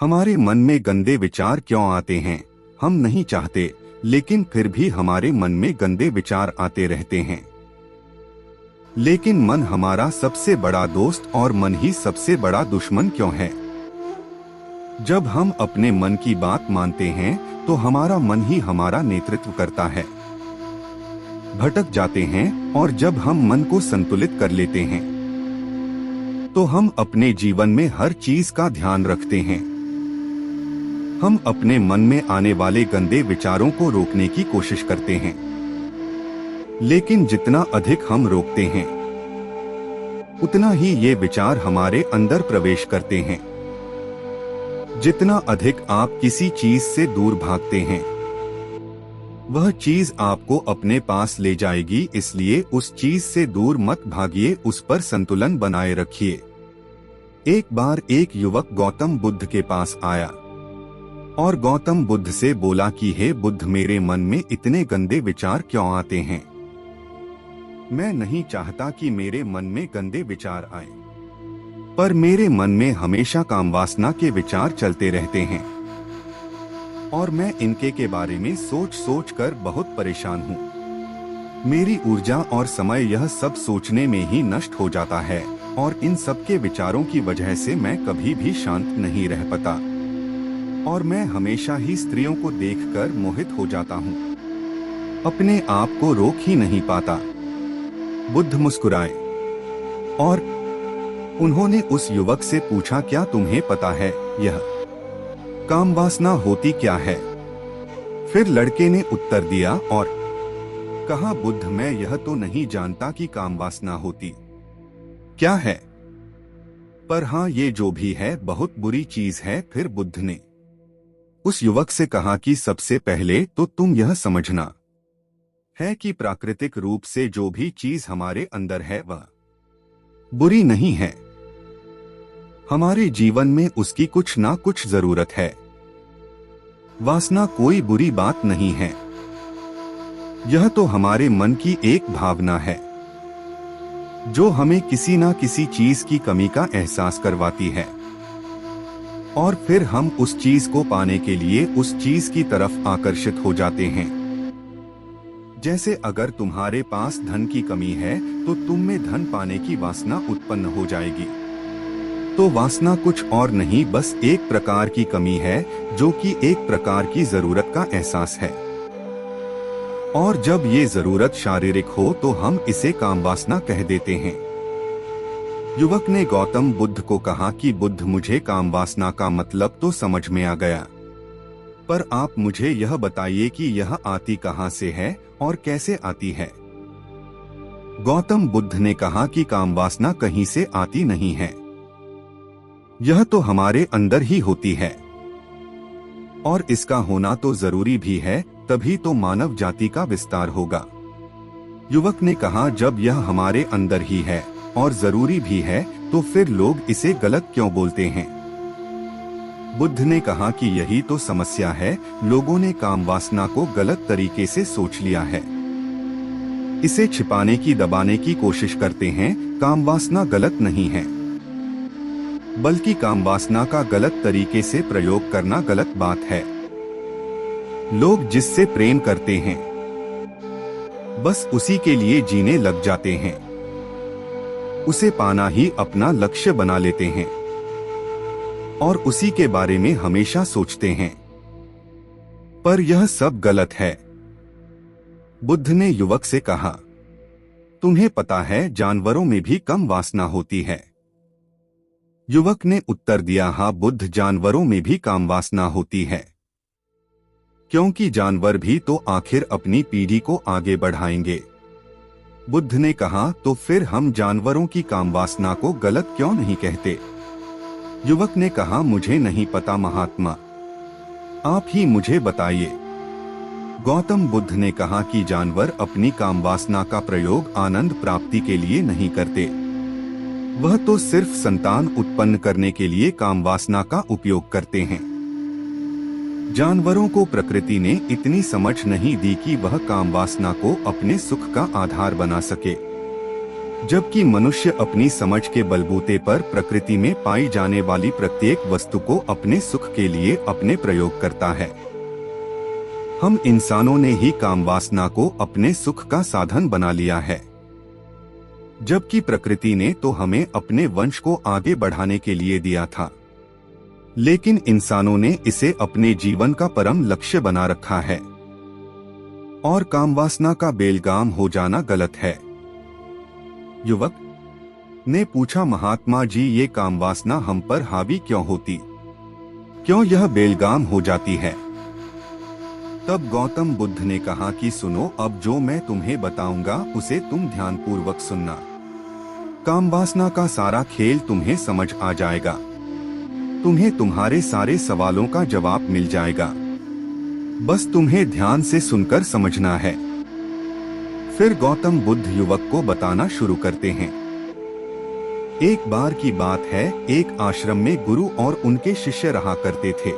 हमारे मन में गंदे विचार क्यों आते हैं? हम नहीं चाहते, लेकिन फिर भी हमारे मन में गंदे विचार आते रहते हैं। लेकिन मन हमारा सबसे बड़ा दोस्त और मन ही सबसे बड़ा दुश्मन क्यों है? जब हम अपने मन की बात मानते हैं तो हमारा मन ही हमारा नेतृत्व करता है। भटक जाते हैं और जब हम मन को संतुलित कर लेते हैं तो हम अपने जीवन में हर चीज का ध्यान रखते हैं। हम अपने मन में आने वाले गंदे विचारों को रोकने की कोशिश करते हैं, लेकिन जितना अधिक हम रोकते हैं उतना ही ये विचार हमारे अंदर प्रवेश करते हैं। जितना अधिक आप किसी चीज से दूर भागते हैं वह चीज आपको अपने पास ले जाएगी, इसलिए उस चीज से दूर मत भागिए, उस पर संतुलन बनाए रखिए। एक बार एक युवक गौतम बुद्ध के पास आया और गौतम बुद्ध से बोला कि हे बुद्ध, मेरे मन में इतने गंदे विचार क्यों आते हैं? मैं नहीं चाहता कि मेरे मन में गंदे विचार आए, पर मेरे मन में हमेशा कामवासना के विचार चलते रहते हैं और मैं इनके के बारे में सोच सोच कर बहुत परेशान हूँ। मेरी ऊर्जा और समय यह सब सोचने में ही नष्ट हो जाता है और इन सब के विचारों की वजह से मैं कभी भी शांत नहीं रह पाता और मैं हमेशा ही स्त्रियों को देखकर मोहित हो जाता हूँ, अपने आप को रोक ही नहीं पाता। बुद्ध मुस्कुराए और उन्होंने उस युवक से पूछा, क्या तुम्हें पता है यह कामवासना होती क्या है? फिर लड़के ने उत्तर दिया और कहा, बुद्ध, मैं यह तो नहीं जानता कि कामवासना होती क्या है, पर हाँ, ये जो भी है बहुत बुरी चीज है। फिर बुद्ध ने उस युवक से कहा कि सबसे पहले तो तुम यह समझना है कि प्राकृतिक रूप से जो भी चीज हमारे अंदर है वह बुरी नहीं है। हमारे जीवन में उसकी कुछ ना कुछ जरूरत है। वासना कोई बुरी बात नहीं है, यह तो हमारे मन की एक भावना है जो हमें किसी ना किसी चीज की कमी का एहसास करवाती है और फिर हम उस चीज को पाने के लिए उस चीज की तरफ आकर्षित हो जाते हैं। जैसे अगर तुम्हारे पास धन की कमी है तो तुम में धन पाने की वासना उत्पन्न हो जाएगी। तो वासना कुछ और नहीं, बस एक प्रकार की कमी है जो कि एक प्रकार की जरूरत का एहसास है और जब ये जरूरत शारीरिक हो तो हम इसे कामवासना कह देते हैं। युवक ने गौतम बुद्ध को कहा कि बुद्ध, मुझे कामवासना का मतलब तो समझ में आ गया, पर आप मुझे यह बताइए कि यह आती कहां से है और कैसे आती है? गौतम बुद्ध ने कहा कि कामवासना कहीं से आती नहीं है, यह तो हमारे अंदर ही होती है और इसका होना तो जरूरी भी है, तभी तो मानव जाति का विस्तार होगा। युवक ने कहा, जब यह हमारे अंदर ही है और जरूरी भी है तो फिर लोग इसे गलत क्यों बोलते हैं? बुद्ध ने कहा कि यही तो समस्या है, लोगों ने कामवासना को गलत तरीके से सोच लिया है, इसे छिपाने की, दबाने की कोशिश करते हैं। कामवासना गलत नहीं है, बल्कि कामवासना का गलत तरीके से प्रयोग करना गलत बात है। लोग जिससे प्रेम करते हैं बस उसी के लिए जीने लग जाते हैं, उसे पाना ही अपना लक्ष्य बना लेते हैं और उसी के बारे में हमेशा सोचते हैं, पर यह सब गलत है। बुद्ध ने युवक से कहा, तुम्हें पता है जानवरों में भी कम वासना होती है? युवक ने उत्तर दिया, हाँ बुद्ध, जानवरों में भी कामवासना होती है, क्योंकि जानवर भी तो आखिर अपनी पीढ़ी को आगे बढ़ाएंगे। बुद्ध ने कहा, तो फिर हम जानवरों की कामवासना को गलत क्यों नहीं कहते? युवक ने कहा, मुझे नहीं पता महात्मा, आप ही मुझे बताइए। गौतम बुद्ध ने कहा कि जानवर अपनी कामवासना का प्रयोग आनंद प्राप्ति के लिए नहीं करते, वह तो सिर्फ संतान उत्पन्न करने के लिए कामवासना का उपयोग करते हैं। जानवरों को प्रकृति ने इतनी समझ नहीं दी कि वह कामवासना को अपने सुख का आधार बना सके। जबकि मनुष्य अपनी समझ के बलबूते पर प्रकृति में पाई जाने वाली प्रत्येक वस्तु को अपने सुख के लिए अपने प्रयोग करता है। हम इंसानों ने ही काम वासना को अपने सुख का साधन बना लिया है, जबकि प्रकृति ने तो हमें अपने वंश को आगे बढ़ाने के लिए दिया था, लेकिन इंसानों ने इसे अपने जीवन का परम लक्ष्य बना रखा है। और कामवासना का बेलगाम हो जाना गलत है। युवक ने पूछा, महात्मा जी, ये कामवासना हम पर हावी क्यों होती, क्यों यह बेलगाम हो जाती है? तब गौतम बुद्ध ने कहा कि सुनो, अब जो मैं तुम्हें बताऊंगा उसे तुम ध्यानपूर्वक सुनना। कामवासना का सारा खेल तुम्हें समझ आ जाएगा, तुम्हें तुम्हारे सारे सवालों का जवाब मिल जाएगा, बस तुम्हें ध्यान से सुनकर समझना है। फिर गौतम बुद्ध युवक को बताना शुरू करते हैं। एक बार की बात है, एक आश्रम में गुरु और उनके शिष्य रहा करते थे,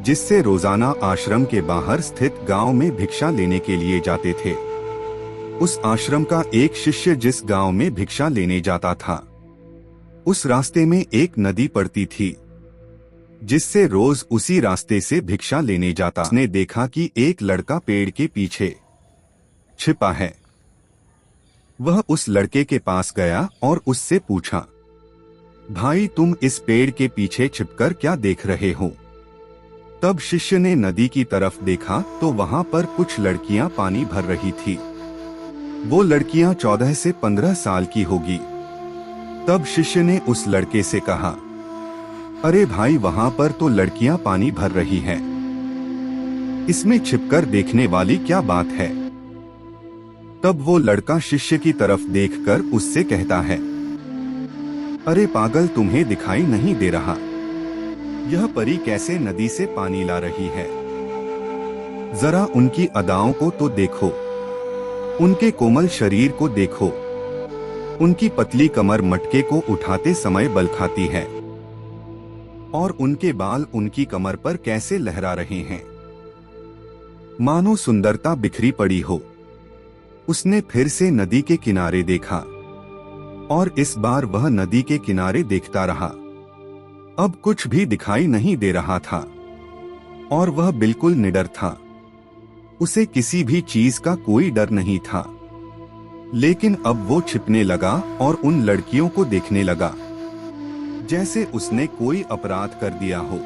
जिससे रोजाना आश्रम के बाहर स्थित गांव में भिक्षा लेने के लिए जाते थे। उस आश्रम का एक शिष्य जिस गांव में भिक्षा लेने जाता था, उस रास्ते में एक नदी पड़ती थी, जिससे रोज उसी रास्ते से भिक्षा लेने जाता। उसने देखा कि एक लड़का पेड़ के पीछे छिपा है। वह उस लड़के के पास गया और उससे पूछा, भाई, तुम इस पेड़ के पीछे छिपकर क्या देख रहे हो? तब शिष्य ने नदी की तरफ देखा तो वहां पर कुछ लड़कियां पानी भर रही थी। वो लड़कियां 14 से 15 साल की होगी। तब शिष्य ने उस लड़के से कहा, अरे भाई, वहां पर तो लड़कियां पानी भर रही हैं, इसमें छिपकर देखने वाली क्या बात है? तब वो लड़का शिष्य की तरफ देखकर उससे कहता है, अरे पागल, तुम्हें दिखाई नहीं दे रहा? यह परी कैसे नदी से पानी ला रही है? जरा उनकी अदाओं को तो देखो, उनके कोमल शरीर को देखो, उनकी पतली कमर मटके को उठाते समय बल खाती है, और उनके बाल उनकी कमर पर कैसे लहरा रहे हैं, मानो सुंदरता बिखरी पड़ी हो। उसने फिर से नदी के किनारे देखा, और इस बार वह नदी के किनारे देखता रहा। अब कुछ भी दिखाई नहीं दे रहा था, और वह बिल्कुल निडर था। उसे किसी भी चीज का कोई डर नहीं था। लेकिन अब वो छिपने लगा और उन लड़कियों को देखने लगा, जैसे उसने कोई अपराध कर दिया हो।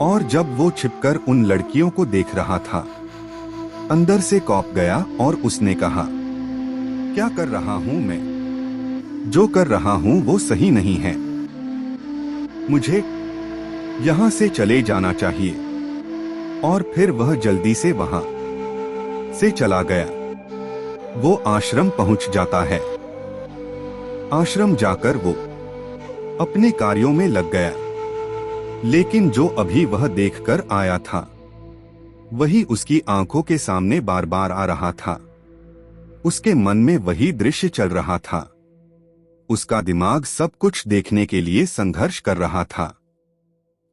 और जब वो छिपकर उन लड़कियों को देख रहा था, अंदर से कौंप गया और उसने कहा, क्या कर रहा हूं मैं? जो कर रहा हूं वो सही नहीं है। मुझे यहां से चले जाना चाहिए। और फिर वह जल्दी से वहां से चला गया। वो आश्रम पहुंच जाता है। आश्रम जाकर वो अपने कार्यों में लग गया। लेकिन जो अभी वह देखकर आया था, वही उसकी आंखों के सामने बार बार आ रहा था। उसके मन में वही दृश्य चल रहा था। उसका दिमाग सब कुछ देखने के लिए संघर्ष कर रहा था।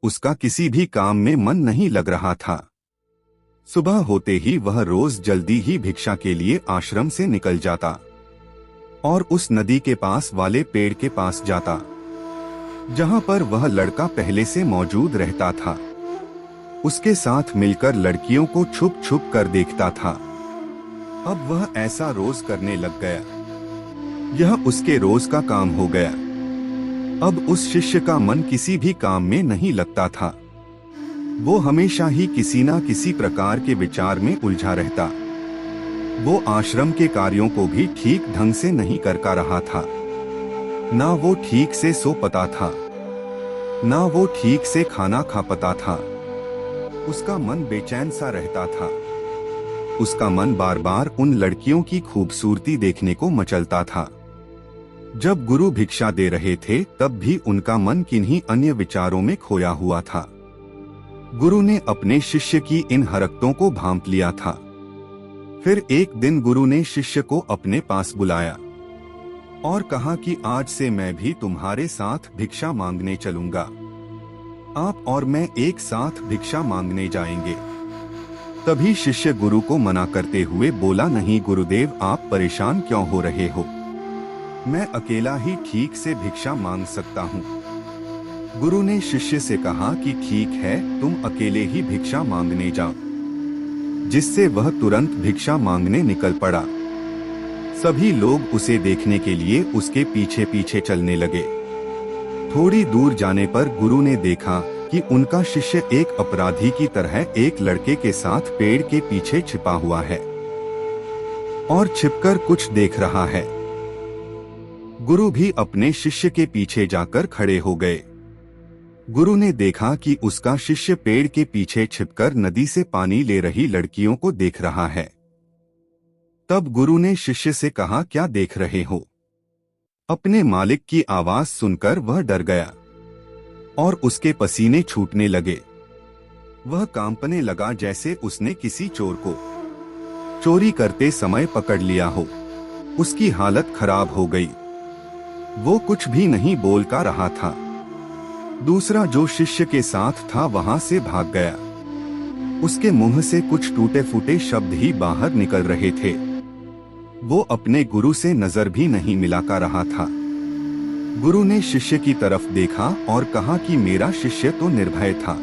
उसका किसी भी काम में मन नहीं लग रहा था। सुबह होते ही वह रोज जल्दी ही भिक्षा के लिए आश्रम से निकल जाता और उस नदी के पास वाले पेड़ के पास जाता, जहां पर वह लड़का पहले से मौजूद रहता था। उसके साथ मिलकर लड़कियों को छुप छुप कर देखता था। अब वह ऐसा रोज करने लग गया। यह उसके रोज का काम हो गया। अब उस शिष्य का मन किसी भी काम में नहीं लगता था। वो हमेशा ही किसी न किसी प्रकार के विचार में उलझा रहता। वो आश्रम के कार्यों को भी ठीक ढंग से नहीं कर पा रहा था। ना वो ठीक से सो पाता था, ना वो ठीक से खाना खा पाता था। उसका मन बेचैन सा रहता था। उसका मन बार बार उन लड़कियों की खूबसूरती देखने को मचलता था। जब गुरु भिक्षा दे रहे थे तब भी उनका मन किन्हीं अन्य विचारों में खोया हुआ था। गुरु ने अपने शिष्य की इन हरकतों को भांप लिया था। फिर एक दिन गुरु ने शिष्य को अपने पास बुलाया और कहा कि आज से मैं भी तुम्हारे साथ भिक्षा मांगने चलूंगा। आप और मैं एक साथ भिक्षा मांगने जाएंगे। तभी शिष्य गुरु को मना करते हुए बोला, नहीं गुरुदेव, आप परेशान क्यों हो रहे हो? मैं अकेला ही ठीक से भिक्षा मांग सकता हूँ। गुरु ने शिष्य से कहा कि ठीक है, तुम अकेले ही भिक्षा मांगने जाओ, जिससे वह तुरंत भिक्षा मांगने निकल पड़ा। सभी लोग उसे देखने के लिए उसके पीछे पीछे चलने लगे। थोड़ी दूर जाने पर गुरु ने देखा कि उनका शिष्य एक अपराधी की तरह एक लड़के के साथ पेड़ के पीछे छिपा हुआ है और छिपकर कुछ देख रहा है। गुरु भी अपने शिष्य के पीछे जाकर खड़े हो गए। गुरु ने देखा कि उसका शिष्य पेड़ के पीछे छिपकर नदी से पानी ले रही लड़कियों को देख रहा है। तब गुरु ने शिष्य से कहा, क्या देख रहे हो? अपने मालिक की आवाज सुनकर वह डर गया और उसके पसीने छूटने लगे। वह कांपने लगा जैसे उसने किसी चोर को चोरी करते समय पकड़ लिया हो। उसकी हालत खराब हो गई। वो कुछ भी नहीं बोल का रहा था। दूसरा जो शिष्य के साथ था वहां से भाग गया। उसके मुंह से कुछ टूटे फूटे शब्द ही बाहर निकल रहे थे। वो अपने गुरु से नजर भी नहीं मिला कर रहा था। गुरु ने शिष्य की तरफ देखा और कहा कि मेरा शिष्य तो निर्भय था,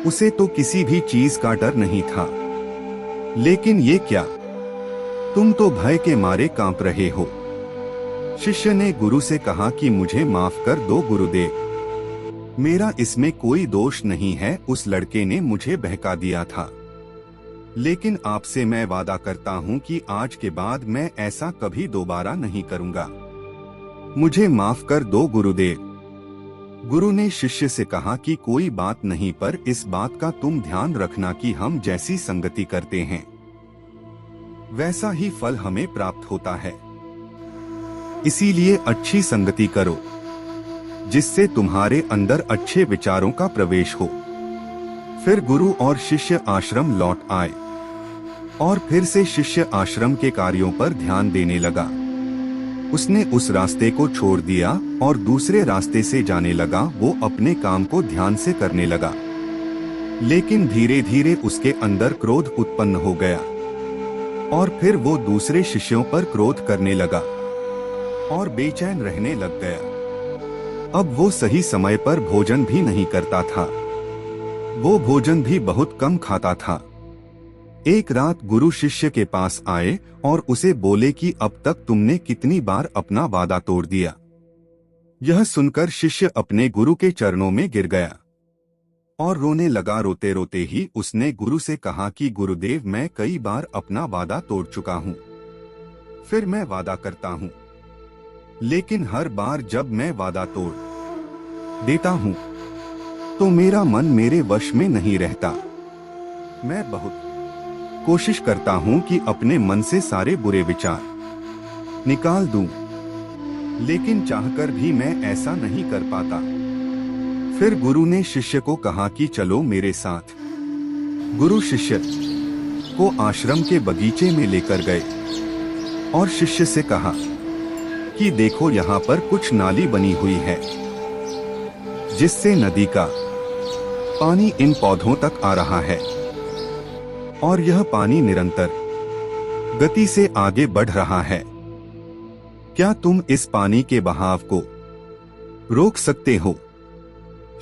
उसे तो किसी भी चीज का डर नहीं था। लेकिन ये क्या, तुम तो भय के मारे कांप रहे हो। शिष्य ने गुरु से कहा कि मुझे माफ कर दो गुरुदेव, मेरा इसमें कोई दोष नहीं है। उस लड़के ने मुझे बहका दिया था, लेकिन आपसे मैं वादा करता हूँ कि आज के बाद मैं ऐसा कभी दोबारा नहीं करूँगा। मुझे माफ कर दो गुरुदेव। गुरु ने शिष्य से कहा कि कोई बात नहीं, पर इस बात का तुम ध्यान रखना कि हम जैसी संगति करते हैं वैसा ही फल हमें प्राप्त होता है। इसीलिए अच्छी संगति करो, जिससे तुम्हारे अंदर अच्छे विचारों का प्रवेश हो। फिर गुरु और शिष्य आश्रम लौट आए और फिर से शिष्य आश्रम के कार्यों पर ध्यान देने लगा। उसने उस रास्ते को छोड़ दिया और दूसरे रास्ते से जाने लगा। वो अपने काम को ध्यान से करने लगा, लेकिन धीरे धीरे उसके अंदर क्रोध उत्पन्न हो गया और फिर वो दूसरे शिष्यों पर क्रोध करने लगा और बेचैन रहने लग गया। अब वो सही समय पर भोजन भी नहीं करता था। वो भोजन भी बहुत कम खाता था। एक रात गुरु शिष्य के पास आए और उसे बोले कि अब तक तुमने कितनी बार अपना वादा तोड़ दिया। यह सुनकर शिष्य अपने गुरु के चरणों में गिर गया और रोने लगा। रोते रोते ही उसने गुरु से कहा कि गुरुदेव, मैं कई बार अपना वादा तोड़ चुका हूँ। फिर मैं वादा करता हूँ, लेकिन हर बार जब मैं वादा तोड़ देता हूँ तो मेरा मन मेरे वश में नहीं रहता। मैं बहुत कोशिश करता हूँ कि अपने मन से सारे बुरे विचार निकाल दूं, लेकिन चाहकर भी मैं ऐसा नहीं कर पाता। फिर गुरु ने शिष्य को कहा कि चलो मेरे साथ। गुरु शिष्य को आश्रम के बगीचे में लेकर गए और शिष्य से कहा कि देखो, यहाँ पर कुछ नाली बनी हुई है, जिससे नदी का पानी इन पौधों तक आ रहा है और यह पानी निरंतर गति से आगे बढ़ रहा है। क्या तुम इस पानी के बहाव को रोक सकते हो?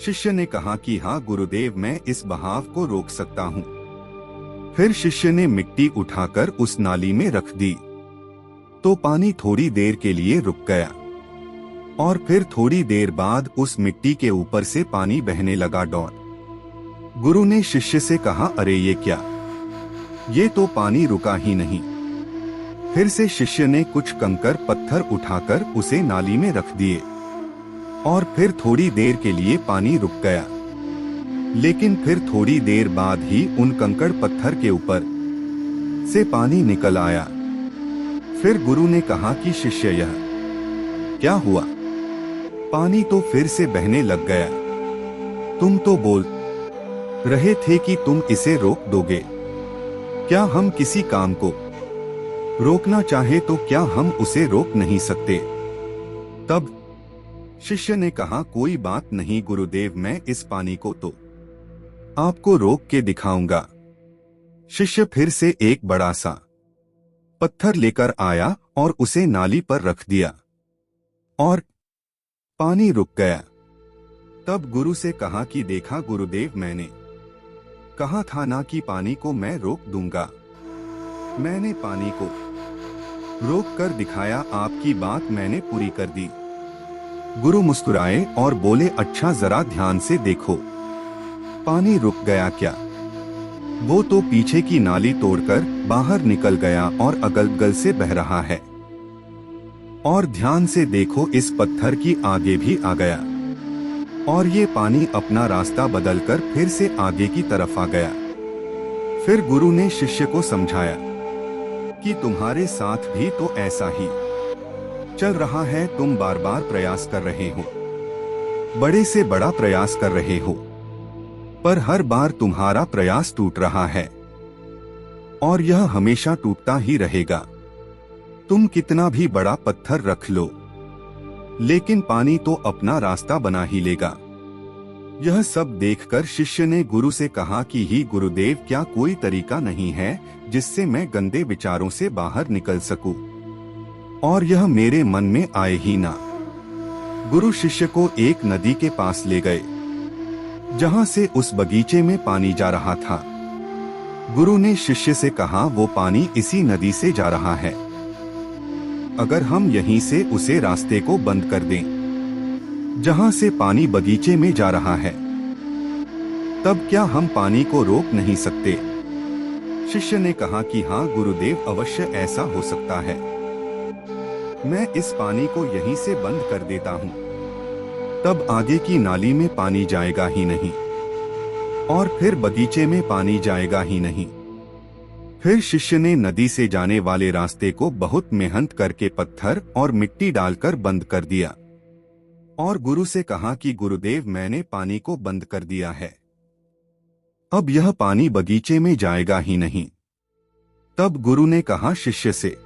शिष्य ने कहा कि हाँ गुरुदेव, मैं इस बहाव को रोक सकता हूँ। फिर शिष्य ने मिट्टी उठाकर उस नाली में रख दी तो पानी थोड़ी देर के लिए रुक गया और फिर थोड़ी देर बाद उस मिट्टी के ऊपर से पानी बहने लगा। गुरु ने शिष्य से कहा, अरे ये क्या, ये तो पानी रुका ही नहीं। फिर से शिष्य ने कुछ कंकर पत्थर उठाकर उसे नाली में रख दिए और फिर थोड़ी देर के लिए पानी रुक गया, लेकिन फिर थोड़ी देर बाद ही उन कंकड़ पत्थर के ऊपर से पानी निकल आया। फिर गुरु ने कहा कि शिष्य, यह क्या हुआ? पानी तो फिर से बहने लग गया। तुम तो बोल रहे थे कि तुम इसे रोक दोगे। क्या हम किसी काम को रोकना चाहे तो क्या हम उसे रोक नहीं सकते? तब शिष्य ने कहा, कोई बात नहीं गुरुदेव, मैं इस पानी को तो आपको रोक के दिखाऊंगा। शिष्य फिर से एक बड़ा सा पत्थर लेकर आया और उसे नाली पर रख दिया। और पानी रुक गया। तब गुरु से कहा कि देखा गुरुदेव, मैंने कहा था ना कि पानी को मैं रोक दूंगा। मैंने पानी को रोक कर दिखाया, आपकी बात मैंने पूरी कर दी। गुरु मुस्कुराए और बोले, अच्छा जरा ध्यान से देखो, पानी रुक गया क्या? वो तो पीछे की नाली तोड़कर बाहर निकल गया और अगल-बगल से बह रहा है। और ध्यान से देखो, इस पत्थर की आगे भी आ गया और ये पानी अपना रास्ता बदलकर फिर से आगे की तरफ आ गया। फिर गुरु ने शिष्य को समझाया कि तुम्हारे साथ भी तो ऐसा ही चल रहा है। तुम बार बार प्रयास कर रहे हो, बड़े से बड़ा प्रयास कर रहे हो, पर हर बार तुम्हारा प्रयास टूट रहा है और यह हमेशा टूटता ही रहेगा। तुम कितना भी बड़ा पत्थर रख लो, लेकिन पानी तो अपना रास्ता बना ही लेगा। यह सब देखकर शिष्य ने गुरु से कहा कि ही गुरुदेव, क्या कोई तरीका नहीं है जिससे मैं गंदे विचारों से बाहर निकल सकूं और यह मेरे मन में आए ही ना। गुरु शिष्य को एक नदी के पास ले गए जहां से उस बगीचे में पानी जा रहा था। गुरु ने शिष्य से कहा, वो पानी इसी नदी से जा रहा है। अगर हम यहीं से उसे रास्ते को बंद कर दें जहां से पानी बगीचे में जा रहा है, तब क्या हम पानी को रोक नहीं सकते? शिष्य ने कहा कि हाँ गुरुदेव, अवश्य ऐसा हो सकता है। मैं इस पानी को यहीं से बंद कर देता हूँ, तब आगे की नाली में पानी जाएगा ही नहीं और फिर बगीचे में पानी जाएगा ही नहीं। फिर शिष्य ने नदी से जाने वाले रास्ते को बहुत मेहनत करके पत्थर और मिट्टी डालकर बंद कर दिया और गुरु से कहा कि गुरुदेव, मैंने पानी को बंद कर दिया है, अब यह पानी बगीचे में जाएगा ही नहीं। तब गुरु ने कहा शिष्य से,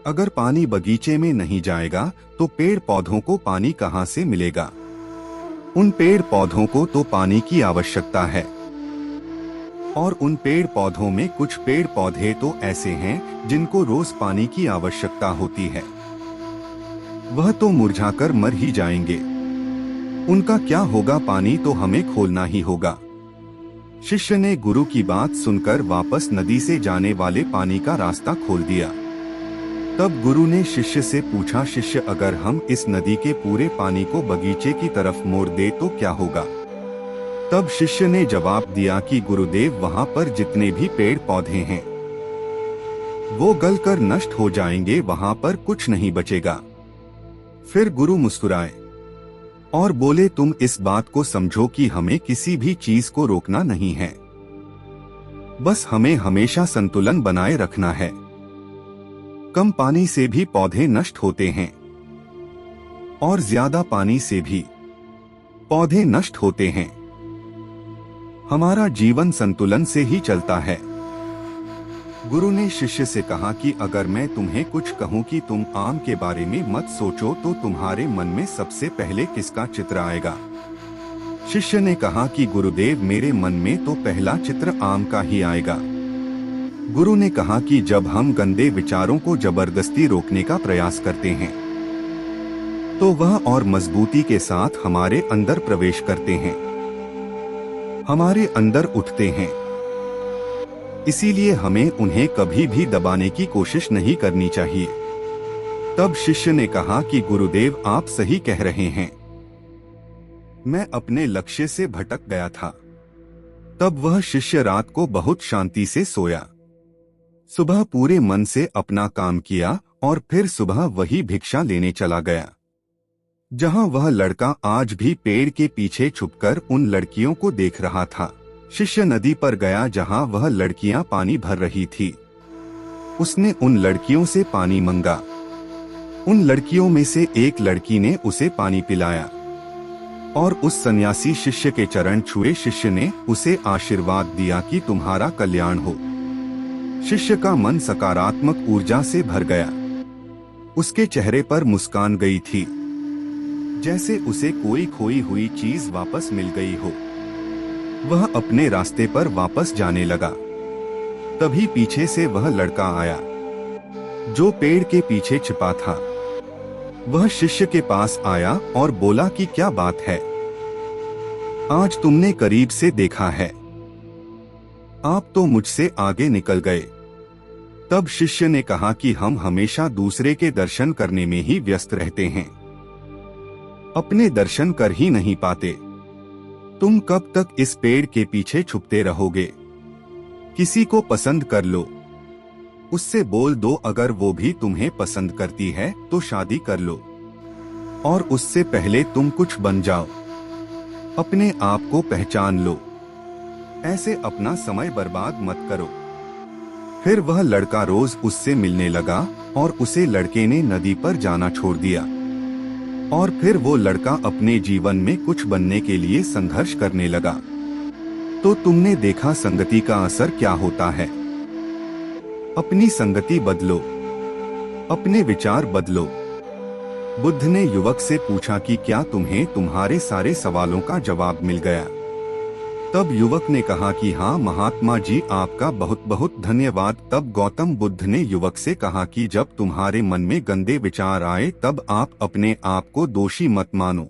अगर पानी बगीचे में नहीं जाएगा तो पेड़ पौधों को पानी कहां से मिलेगा? उन पेड़ पौधों को तो पानी की आवश्यकता है और उन पेड़ पौधों में कुछ पेड़ पौधे तो ऐसे हैं जिनको रोज पानी की आवश्यकता होती है, वह तो मुरझाकर मर ही जाएंगे। उनका क्या होगा? पानी तो हमें खोलना ही होगा। शिष्य ने गुरु की बात सुनकर वापस नदी से जाने वाले पानी का रास्ता खोल दिया। तब गुरु ने शिष्य से पूछा, शिष्य, अगर हम इस नदी के पूरे पानी को बगीचे की तरफ मोड़ दे तो क्या होगा? तब शिष्य ने जवाब दिया कि गुरुदेव, वहां पर जितने भी पेड़ पौधे हैं वो गलकर नष्ट हो जाएंगे, वहां पर कुछ नहीं बचेगा। फिर गुरु मुस्कुराए और बोले, तुम इस बात को समझो कि हमें किसी भी चीज को रोकना नहीं है, बस हमें हमेशा संतुलन बनाए रखना है। कम पानी से भी पौधे नष्ट होते हैं और ज्यादा पानी से भी पौधे नष्ट होते हैं। हमारा जीवन संतुलन से ही चलता है। गुरु ने शिष्य से कहा कि अगर मैं तुम्हें कुछ कहूं कि तुम आम के बारे में मत सोचो, तो तुम्हारे मन में सबसे पहले किसका चित्र आएगा? शिष्य ने कहा कि गुरुदेव, मेरे मन में तो पहला चित्र आम का ही आएगा। गुरु ने कहा कि जब हम गंदे विचारों को जबरदस्ती रोकने का प्रयास करते हैं तो वह और मजबूती के साथ हमारे अंदर प्रवेश करते हैं, हमारे अंदर उठते हैं। इसीलिए हमें उन्हें कभी भी दबाने की कोशिश नहीं करनी चाहिए। तब शिष्य ने कहा कि गुरुदेव, आप सही कह रहे हैं, मैं अपने लक्ष्य से भटक गया था। तब वह शिष्य रात को बहुत शांति से सोया। सुबह पूरे मन से अपना काम किया और फिर सुबह वही भिक्षा लेने चला गया जहां वह लड़का आज भी पेड़ के पीछे छुपकर उन लड़कियों को देख रहा था। शिष्य नदी पर गया जहां वह लड़कियां पानी भर रही थी। उसने उन लड़कियों से पानी मांगा। उन लड़कियों में से एक लड़की ने उसे पानी पिलाया और उस सन्यासी शिष्य के चरण छुए। शिष्य ने उसे आशीर्वाद दिया कि तुम्हारा कल्याण हो। शिष्य का मन सकारात्मक ऊर्जा से भर गया। उसके चेहरे पर मुस्कान गई थी, जैसे उसे कोई खोई हुई चीज वापस मिल गई हो। वह अपने रास्ते पर वापस जाने लगा। तभी पीछे से वह लड़का आया जो पेड़ के पीछे छिपा था। वह शिष्य के पास आया और बोला कि क्या बात है, आज तुमने करीब से देखा है, आप तो मुझसे आगे निकल गए। तब शिष्य ने कहा कि हम हमेशा दूसरे के दर्शन करने में ही व्यस्त रहते हैं, अपने दर्शन कर ही नहीं पाते। तुम कब तक इस पेड़ के पीछे छुपते रहोगे? किसी को पसंद कर लो, उससे बोल दो अगर वो भी तुम्हें पसंद करती है तो शादी कर लो, और उससे पहले तुम कुछ बन जाओ, अपने आप को पहचान लो। ऐसे अपना समय बर्बाद मत करो। फिर वह लड़का रोज उससे मिलने लगा और उसे लड़के ने नदी पर जाना छोड़ दिया। और फिर वो लड़का अपने जीवन में कुछ बनने के लिए संघर्ष करने लगा। तो तुमने देखा संगति का असर क्या होता है। अपनी संगति बदलो, अपने विचार बदलो। बुद्ध ने युवक से पूछा कि क्या तुम्हें तुम्हारे सारे सवालों का जवाब मिल गया? तब युवक ने कहा कि हाँ महात्मा जी, आपका बहुत बहुत धन्यवाद। तब गौतम बुद्ध ने युवक से कहा कि जब तुम्हारे मन में गंदे विचार आए तब आप अपने आप को दोषी मत मानो।